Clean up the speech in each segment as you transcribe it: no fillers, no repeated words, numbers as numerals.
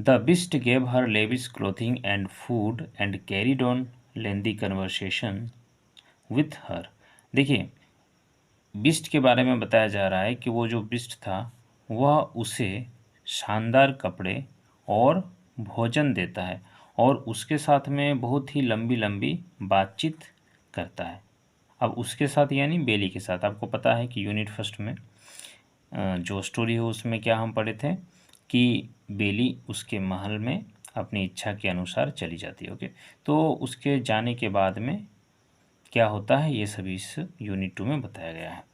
The beast gave her lavish clothing and food and carried on lengthy conversation with her। देखिए, beast के बारे में बताया जा रहा है कि वो जो बिस्ट था वह उसे शानदार कपड़े और भोजन देता है और उसके साथ में बहुत ही लंबी लंबी बातचीत करता है। अब उसके साथ यानी बेली के साथ, आपको पता है कि यूनिट फर्स्ट में जो स्टोरी है उसमें क्या हम पढ़े थे कि बेली उसके महल में अपनी इच्छा के अनुसार चली जाती है। ओके, तो उसके जाने के बाद में क्या होता है ये सभी इस यूनिट 2 में बताया गया है।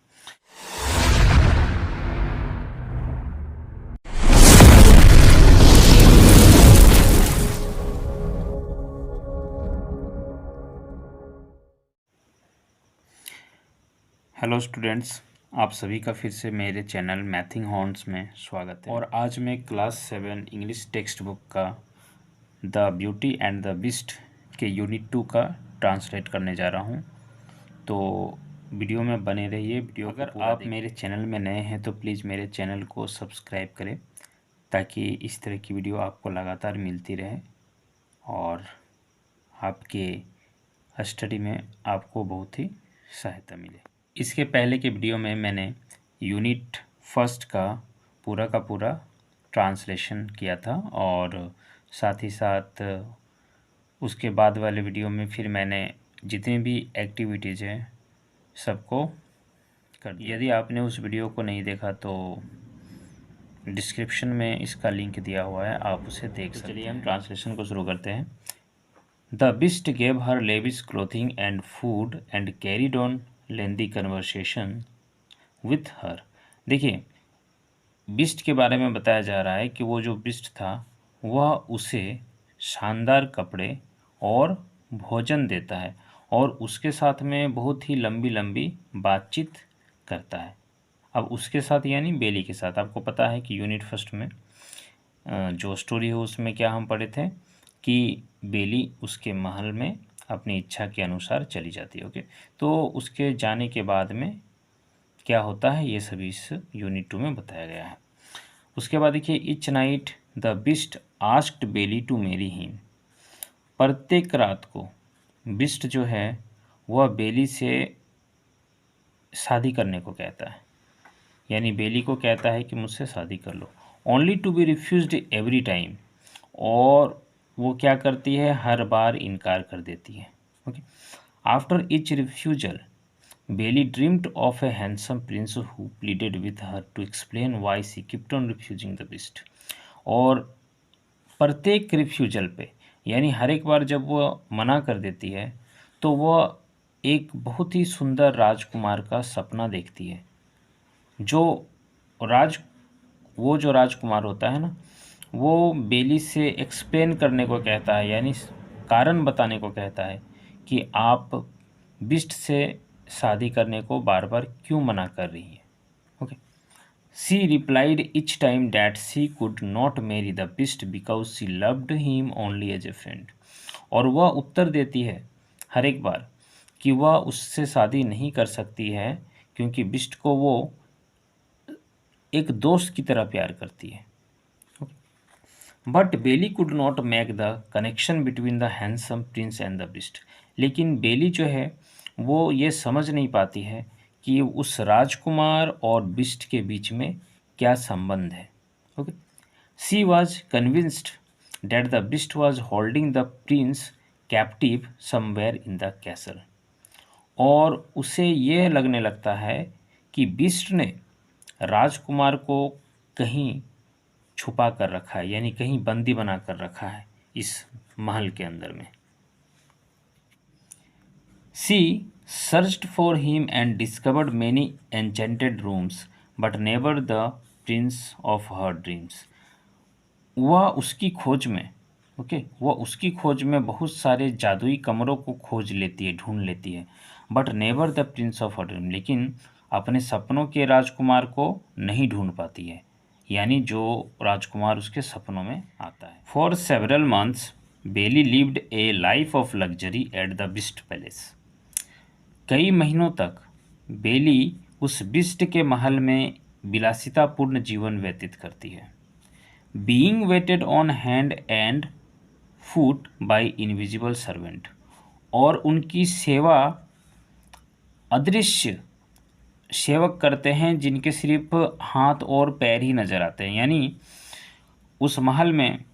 हेलो स्टूडेंट्स, आप सभी का फिर से मेरे चैनल मैथिंग हॉर्न्स में स्वागत है। और आज मैं क्लास 7 इंग्लिश टेक्स्ट बुक का the beauty and the beast के यूनिट 2 का ट्रांसलेट करने जा रहा हूँ। तो वीडियो में बने रहिए। वीडियो अगर आप मेरे चैनल में नए हैं तो प्लीज़ मेरे चैनल को सब्सक्राइब करें ताकि इस तरह की वीडियो आपको लगातार मिलती रहे और आपके स्टडी में आपको बहुत ही सहायता मिले। इसके पहले के वीडियो में मैंने यूनिट फर्स्ट का पूरा ट्रांसलेशन किया था और साथ ही साथ उसके बाद वाले वीडियो में फिर मैंने जितनी भी एक्टिविटीज़ हैं सबको कर दिया। यदि आपने उस वीडियो को नहीं देखा तो डिस्क्रिप्शन में इसका लिंक दिया हुआ है, आप उसे देख सकते हैं। चलिए हम ट्रांसलेशन को शुरू करते हैं। The beast gave her lavish clothing and food and carried on lengthy conversation with her. देखिए, बिस्ट के बारे में बताया जा रहा है कि वो जो बिस्ट था वह उसे शानदार कपड़े और भोजन देता है और उसके साथ में बहुत ही लंबी लंबी बातचीत करता है। अब उसके साथ यानी बेली के साथ, आपको पता है कि यूनिट फर्स्ट में जो स्टोरी है उसमें क्या हम पढ़े थे कि बेली उसके महल में अपनी इच्छा के अनुसार चली जाती है। ओके, तो उसके जाने के बाद में क्या होता है ये सभी इस यूनिट 2 में बताया गया है। उसके बाद देखिए, each night the beast asked Belle to marry him. प्रत्येक रात को बिस्ट जो है वह बेली से शादी करने को कहता है, यानी बेली को कहता है कि मुझसे शादी कर लो। Only to be refused every time, और वो क्या करती है, हर बार इनकार कर देती है। Okay, after each refusal Belle dreamed of a handsome prince who pleaded with her to explain why she kept on refusing the beast. और प्रत्येक रिफ्यूजल पे, यानी हर एक बार जब वो मना कर देती है तो वह एक बहुत ही सुंदर राजकुमार का सपना देखती है। जो राज वो जो राजकुमार होता है ना, वो बेली से एक्सप्लेन करने को कहता है, यानी कारण बताने को कहता है कि आप बिस्ट से शादी करने को बार बार क्यों मना कर रही हैं। Okay, she replied each time that she could not marry the beast because she loved him only as a friend। और वह उत्तर देती है हर एक बार कि वह उससे शादी नहीं कर सकती है क्योंकि बिस्ट को वो एक दोस्त की तरह प्यार करती है। But Belle could not make the connection between the handsome prince and the beast. लेकिन बेली जो है वो ये समझ नहीं पाती है कि उस राजकुमार और बिस्ट के बीच में क्या संबंध है। Okay, she was convinced that the beast was holding the prince captive somewhere in the castle. और उसे यह लगने लगता है कि बिस्ट ने राजकुमार को कहीं छुपा कर रखा है, यानी कहीं बंदी बना कर रखा है इस महल के अंदर में। She searched for him and discovered many enchanted rooms but never the Prince of her dreams. वह उसकी खोज में वह उसकी खोज में बहुत सारे जादुई कमरों को खोज लेती है, ढूंढ लेती है, but never the Prince of her dream, लेकिन अपने सपनों के राजकुमार को नहीं ढूंढ पाती है, यानी जो राजकुमार उसके सपनों में आता है। For several months Belle lived a life of luxury at the beast palace. कई महीनों तक बेली उस बिस्ट के महल में विलासितापूर्ण जीवन व्यतीत करती है। being waited on hand and foot by invisible servant, और उनकी सेवा अदृश्य सेवक करते हैं जिनके सिर्फ हाथ और पैर ही नजर आते हैं। यानी उस महल में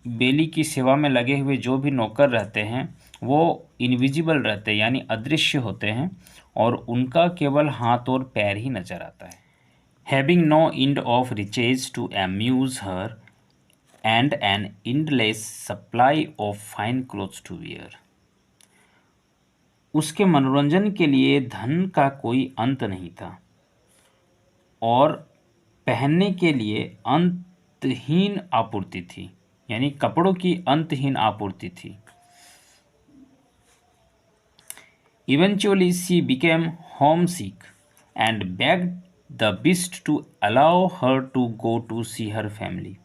बेली की सेवा में लगे हुए जो भी नौकर रहते हैं वो इनविजिबल रहते हैं, यानी अदृश्य होते हैं, और उनका केवल हाथ और पैर ही नजर आता है। Having no end of riches to amuse her and an endless supply of fine clothes to wear, उसके मनोरंजन के लिए धन का कोई अंत नहीं था और पहनने के लिए अंतहीन आपूर्ति थी, यानी कपड़ों की अंतहीन आपूर्ति थी। Eventually she became homesick and begged the beast to allow her to go to see her family,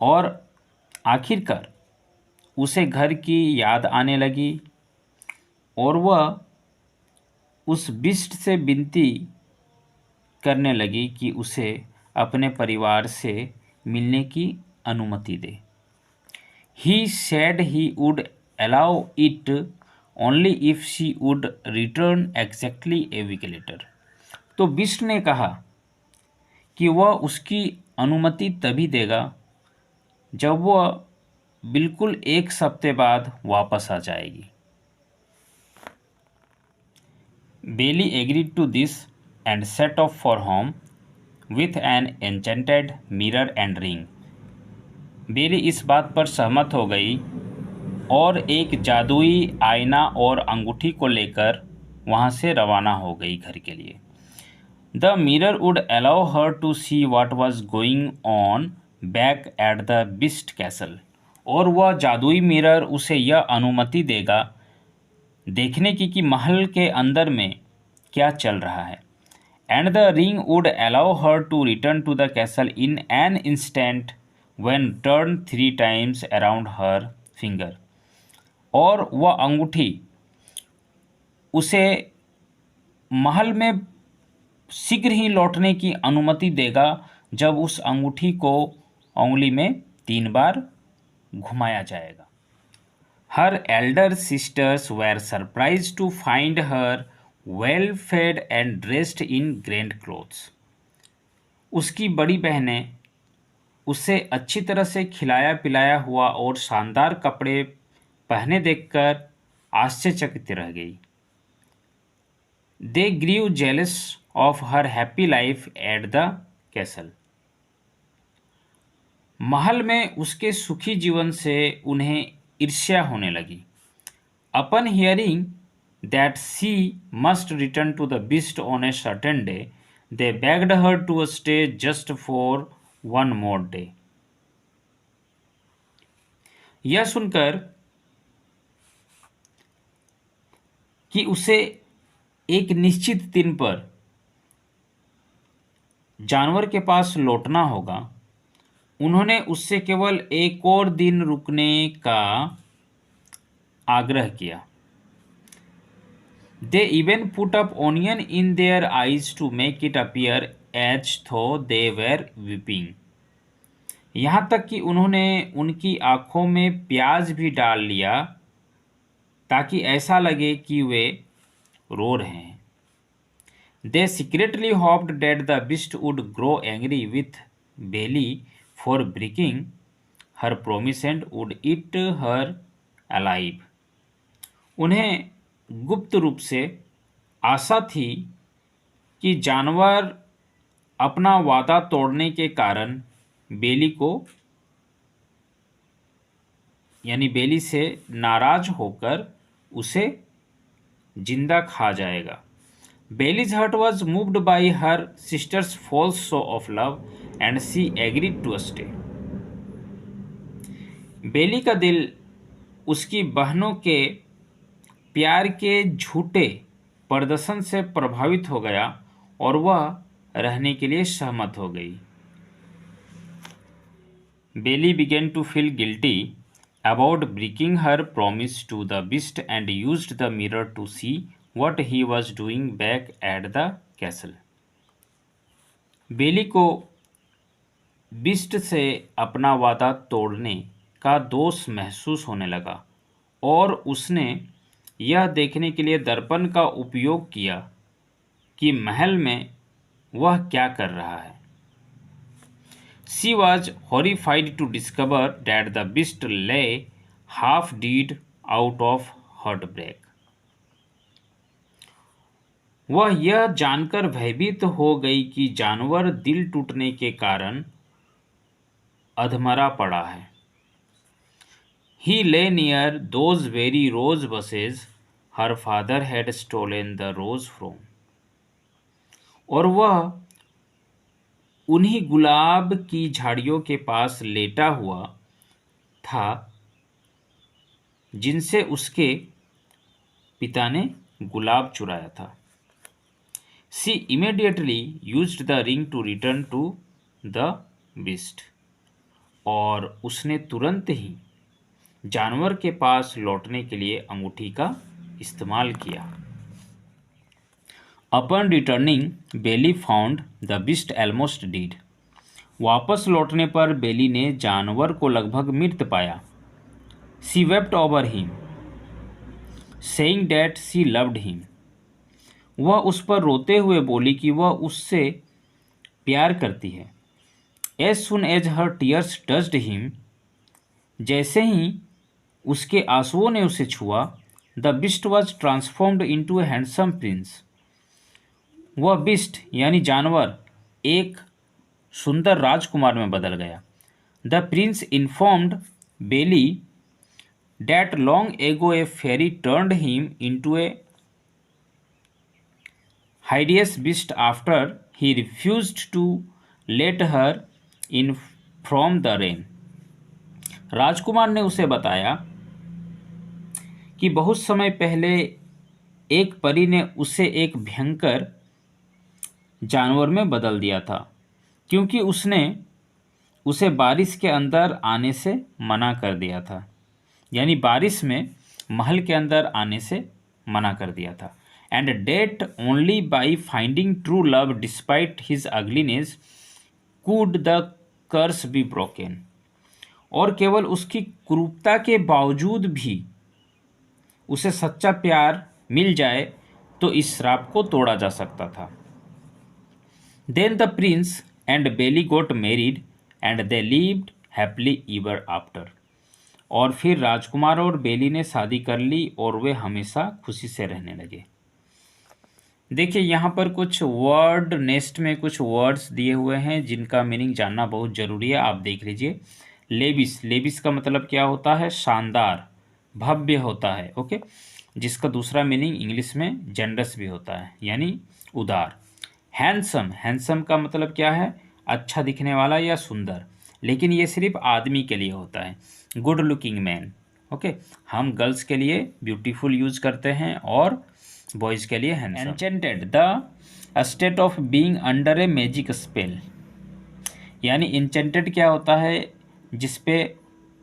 और आखिरकार उसे घर की याद आने लगी और वह उस बिस्ट से विनती करने लगी कि उसे अपने परिवार से मिलने की अनुमति दे। He said he would allow it only if she would return exactly a week later. तो बिस्ट ने कहा कि वह उसकी अनुमति तभी देगा जब वह बिल्कुल एक सप्ताह बाद वापस आ जाएगी। बेली agreed to this and set off for home with an enchanted mirror and ring. बेली इस बात पर सहमत हो गई और एक जादुई आईना और अंगूठी को लेकर वहाँ से रवाना हो गई घर के लिए। The mirror would allow her to see what was going on back at the beast castle, और वह जादुई मिरर उसे यह अनुमति देगा देखने की कि महल के अंदर में क्या चल रहा है। And the ring would allow her to return to the castle in an instant when turn 3 times around her finger, और वह अंगूठी उसे महल में शीघ्र ही लौटने की अनुमति देगा जब उस अंगूठी को उंगली में 3 बार घुमाया जाएगा। Her elder sisters were surprise to find her well fed and dressed in grand clothes, उसकी बड़ी बहनें उसे अच्छी तरह से खिलाया पिलाया हुआ और शानदार कपड़े पहने देखकर आश्चर्यचकित रह गई। They grieve jealous of her happy life at the castle, महल में उसके सुखी जीवन से उन्हें ईर्ष्या होने लगी। Upon hearing that she must return to the beast on a certain day, they begged her to stay just for 1 more day. यह सुनकर कि उसे एक निश्चित दिन पर जानवर के पास लौटना होगा, उन्होंने उससे केवल एक और दिन रुकने का आग्रह किया। They even put up onion in their eyes to make it appear as though they where weeping, यहाँ तक कि उन्होंने उनकी आंखों में प्याज भी डाल लिया ताकि ऐसा लगे कि वे रो रहे हैं। They secretly hoped that the beast would grow angry with Belle for breaking her promise and would eat her alive, उन्हें गुप्त रूप से आशा थी कि जानवर अपना वादा तोड़ने के कारण बेली को यानी बेली से नाराज होकर उसे जिंदा खा जाएगा। Belle's heart was moved by her sisters false show of love and she agreed to stay, Belle का दिल उसकी बहनों के प्यार के झूठे प्रदर्शन से प्रभावित हो गया और वह रहने के लिए सहमत हो गई। बेली began to feel guilty about breaking her promise to the beast and used the mirror to see what he was doing back at the castle. बेली को बिस्ट से अपना वादा तोड़ने का दोष महसूस होने लगा और उसने यह देखने के लिए दर्पण का उपयोग किया कि महल में वह क्या कर रहा है। She was horrified to discover that the beast lay half dead out of heartbreak. वह यह जानकर भयभीत हो गई कि जानवर दिल टूटने के कारण अधमरा पड़ा है। He lay near those very rose bushes her father had stolen the rose from. और वह उन्हीं गुलाब की झाड़ियों के पास लेटा हुआ था जिनसे उसके पिता ने गुलाब चुराया था। She immediately used the ring to return to the beast. और उसने तुरंत ही जानवर के पास लौटने के लिए अंगूठी का इस्तेमाल किया। Upon returning, Bailey found the beast almost dead. वापस लौटने पर बेली ने जानवर को लगभग मृत पाया। She wept over him, saying that she loved him. वह उस पर रोते हुए बोली कि वह उससे प्यार करती है। As soon as her tears touched him, जैसे ही उसके आंसुओं ने उसे छुआ, the beast was transformed into a handsome prince. वह बिस्ट यानी जानवर एक सुंदर राजकुमार में बदल गया। The prince informed Belle that long ago a fairy turned him into a hideous beast after he refused to let her in from the rain. राजकुमार ने उसे बताया कि बहुत समय पहले एक परी ने उसे एक भयंकर जानवर में बदल दिया था क्योंकि उसने उसे बारिश के अंदर आने से मना कर दिया था, यानी बारिश में महल के अंदर आने से मना कर दिया था। And that only by finding true love despite his ugliness could the curse be broken. और केवल उसकी क्रूरता के बावजूद भी उसे सच्चा प्यार मिल जाए तो इस श्राप को तोड़ा जा सकता था। Then the prince and Belle got married and they lived happily ever after. और फिर राजकुमार और बेली ने शादी कर ली और वे हमेशा खुशी से रहने लगे। देखिए यहाँ पर कुछ वर्ड नेक्स्ट में कुछ वर्ड्स दिए हुए हैं जिनका मीनिंग जानना बहुत ज़रूरी है। आप देख लीजिए। लेबिस, लेबिस का मतलब क्या होता है? शानदार, भव्य होता है। ओके, जिसका दूसरा मीनिंग इंग्लिश में जेनरस भी होता है, यानी उदार। हैंडसम, हैंडसम का मतलब क्या है? अच्छा दिखने वाला या सुंदर, लेकिन ये सिर्फ आदमी के लिए होता है। Good looking man. ओके, हम गर्ल्स के लिए ब्यूटीफुल यूज करते हैं और बॉयज़ के लिए handsome. Enchanted, the state of being under a magic spell, यानी इंचेंटेड क्या होता है? जिस पे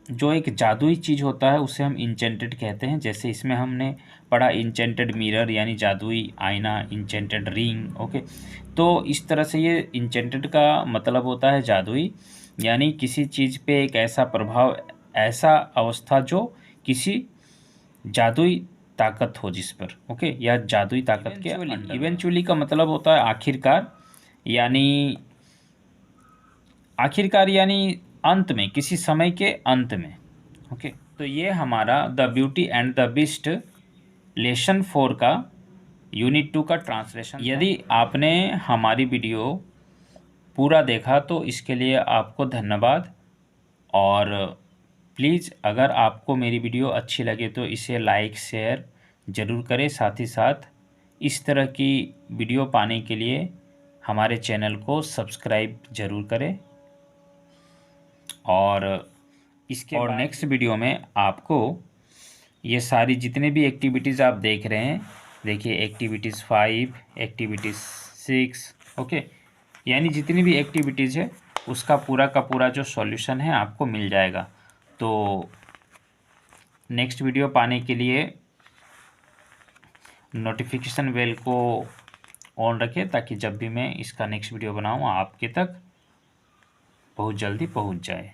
जो एक जादुई चीज़ होता है उसे हम इंचेंटेड कहते हैं। जैसे इसमें हमने पढ़ा इंचेंटेड मिरर यानी जादुई आईना, इंचेंटेड रिंग। ओके, तो इस तरह से ये इंचेंटेड का मतलब होता है जादुई, यानी किसी चीज़ पे एक ऐसा प्रभाव, ऐसा अवस्था जो किसी जादुई ताकत हो जिस पर। ओके, या जादुई ताकत के अंदर। इवेंचुअली का मतलब होता है आखिरकार, यानी आखिरकार यानी अंत में, किसी समय के अंत में। ओके, तो ये हमारा the beauty and the beast lesson 4 का यूनिट 2 का ट्रांसलेशन। यदि आपने हमारी वीडियो पूरा देखा तो इसके लिए आपको धन्यवाद। और प्लीज़ अगर आपको मेरी वीडियो अच्छी लगे तो इसे लाइक शेयर ज़रूर करें। साथ ही साथ इस तरह की वीडियो पाने के लिए हमारे चैनल को सब्सक्राइब ज़रूर करें। और इसके और नेक्स्ट वीडियो में आपको ये सारी जितने भी एक्टिविटीज़ आप देख रहे हैं, देखिए एक्टिविटीज़ 5, एक्टिविटीज़ 6, ओके, यानी जितनी भी एक्टिविटीज़ है उसका पूरा का पूरा जो सॉल्यूशन है आपको मिल जाएगा। तो नेक्स्ट वीडियो पाने के लिए नोटिफिकेशन बेल को ऑन रखें ताकि जब भी मैं इसका नेक्स्ट वीडियो बनाऊँ आपके तक बहुत जल्दी पहुंच जाए।